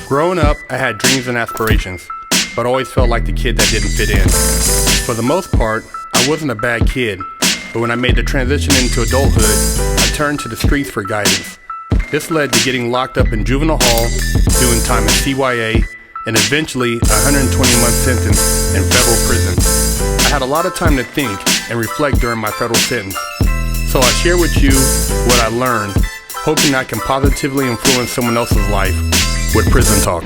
Growing up, I had dreams and aspirations, but always felt like the kid that didn't fit in. For the most part, I wasn't a bad kid, but when I made the transition into adulthood, I turned to the streets for guidance. This led to getting locked up in juvenile hall, doing time in CYA, and eventually a 120-month sentence in federal prison. I had a lot of time to think and reflect during my federal sentence, so I share with you what I learned, hoping I can positively influence someone else's life with Prison Talk.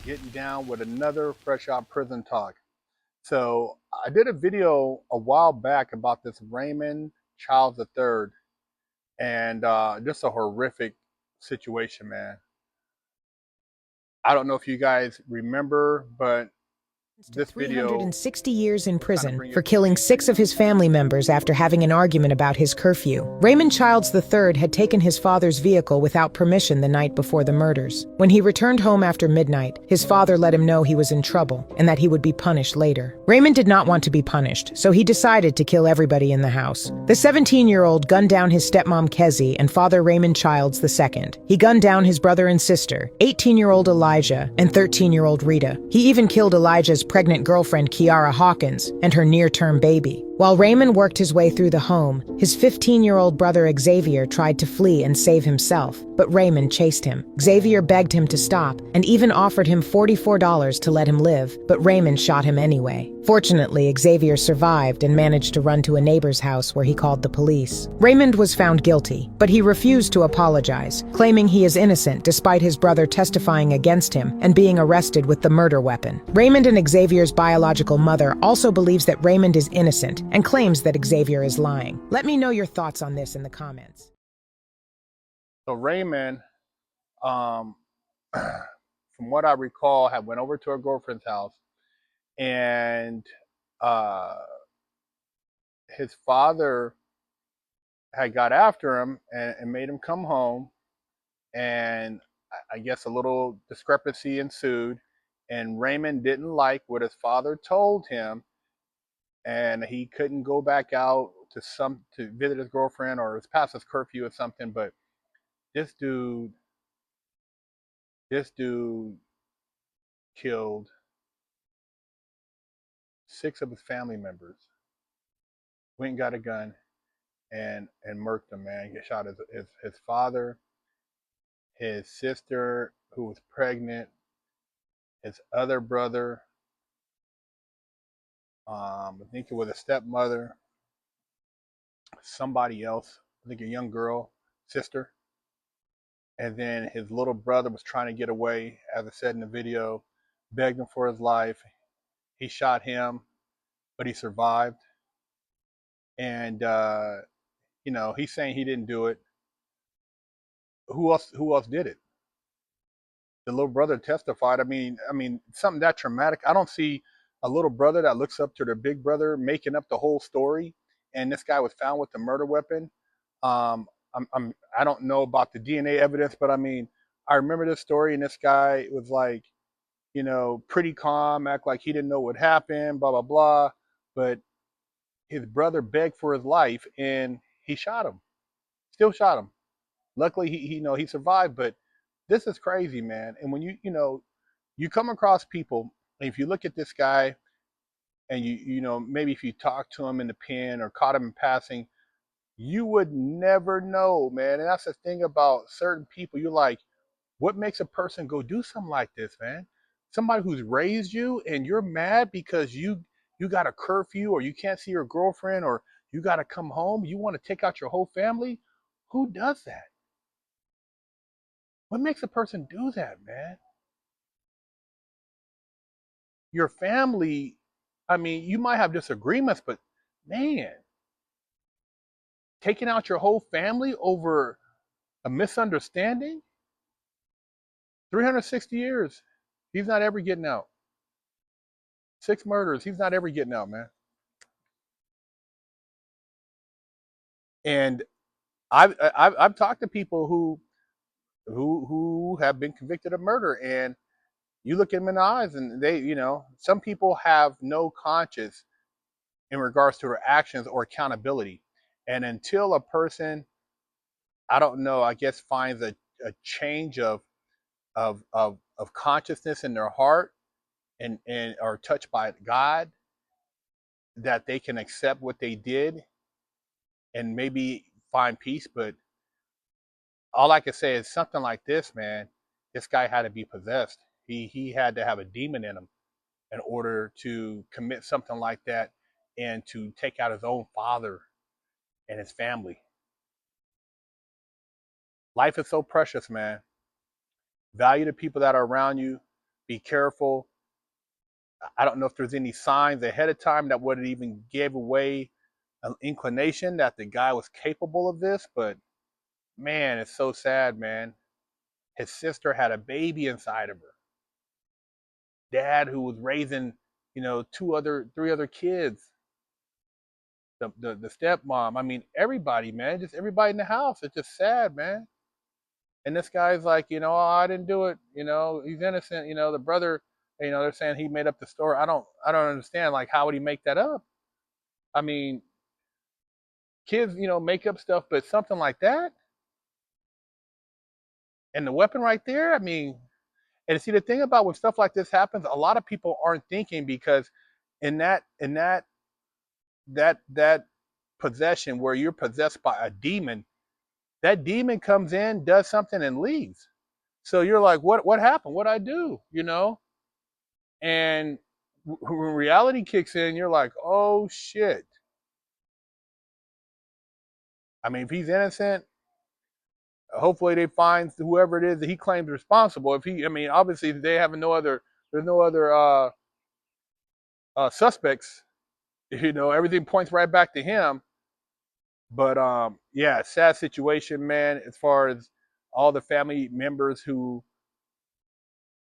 Getting down with another Fresh Out Prison Talk. So I did a video a while back about this Raymond Childs III, and just a horrific situation, man. I don't know if you guys remember, but this video 360 years in prison for killing 6 of his family members after having an argument about his curfew. Raymond Childs III had taken his father's vehicle without permission the night before the murders. When he returned home after midnight, his father let him know he was in trouble and that he would be punished later. Raymond did not want to be punished, so he decided to kill everybody in the house. The 17-year-old gunned down his stepmom Kezzy and father Raymond Childs II. He gunned down his brother and sister, 18-year-old Elijah and 13-year-old Rita. He even killed Elijah's pregnant girlfriend Kiara Hawkins and her near-term baby. While Raymond worked his way through the home, his 15-year-old brother Xavier tried to flee and save himself, but Raymond chased him. Xavier begged him to stop and even offered him $44 to let him live, but Raymond shot him anyway. Fortunately, Xavier survived and managed to run to a neighbor's house where he called the police. Raymond was found guilty, but he refused to apologize, claiming he is innocent despite his brother testifying against him and being arrested with the murder weapon. Raymond and Xavier's biological mother also believes that Raymond is innocent and claims that Xavier is lying. Let me know your thoughts on this in the comments. So Raymond, from what I recall, had went over to her girlfriend's house, and his father had got after him and made him come home, and I guess a little discrepancy ensued, and Raymond didn't like what his father told him, and he couldn't go back out to visit his girlfriend, or it was past his curfew or something. But this dude killed 6 of his family members. Went and got a gun and murked him, man. He shot his father, his sister who was pregnant, his other brother, I think it was a stepmother, somebody else, I think a young girl, sister. And then his little brother was trying to get away, as I said in the video, begged him for his life. He shot him, but he survived. And he's saying he didn't do it. Who else did it? The little brother testified. I mean, something that traumatic. I don't see a little brother that looks up to their big brother making up the whole story. And this guy was found with the murder weapon. I don't know about the DNA evidence, but I mean, I remember this story, and this guy was like, pretty calm, act like he didn't know what happened, blah blah blah. But his brother begged for his life, and he shot him. Still shot him. Luckily, he survived. But this is crazy, man. And when you come across people, if you look at this guy, and maybe if you talk to him in the pen or caught him in passing, you would never know, man. And that's the thing about certain people. You're like, what makes a person go do something like this, man? Somebody who's raised you, and you're mad because you got a curfew, or you can't see your girlfriend, or you got to come home. You want to take out your whole family. Who does that? What makes a person do that, man? Your family, I mean, you might have disagreements, but man, taking out your whole family over a misunderstanding? 360 years, he's not ever getting out. 6 murders, he's not ever getting out, man. And I've talked to people who have been convicted of murder, and you look at them in the eyes, and they, some people have no conscience in regards to their actions or accountability. And until a person, I don't know, I guess finds a change of of consciousness in their heart and are touched by God, that they can accept what they did and maybe find peace. But all I can say is something like this, man. This guy had to be possessed. He had to have a demon in him in order to commit something like that and to take out his own father and his family. Life is so precious, man. Value the people that are around you. Be careful. I don't know if there's any signs ahead of time that would have even gave away an inclination that the guy was capable of this, but man, it's so sad, man. His sister had a baby inside of her. Dad who was raising, three other kids. The stepmom. I mean, everybody, man. Just everybody in the house. It's just sad, man. And this guy's like, oh, I didn't do it. He's innocent. The brother, they're saying he made up the story. I don't understand. Like, how would he make that up? I mean, kids, make up stuff, but something like that, and the weapon right there. I mean, and see, the thing about when stuff like this happens, a lot of people aren't thinking, because in that possession where you're possessed by a demon, that demon comes in, does something, and leaves. So you're like, what happened? What'd I do? And when reality kicks in, you're like, oh shit. I mean, if he's innocent, hopefully they find whoever it is that he claims responsible. Obviously they have there's no other suspects. Everything points right back to him. But yeah, sad situation, man. As far as all the family members who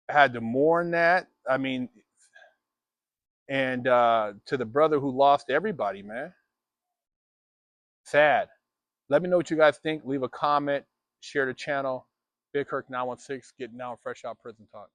had to mourn that, I mean, and to the brother who lost everybody, man. Sad. Let me know what you guys think. Leave a comment, share the channel. Big Kirk 916, getting down fresh out prison talk.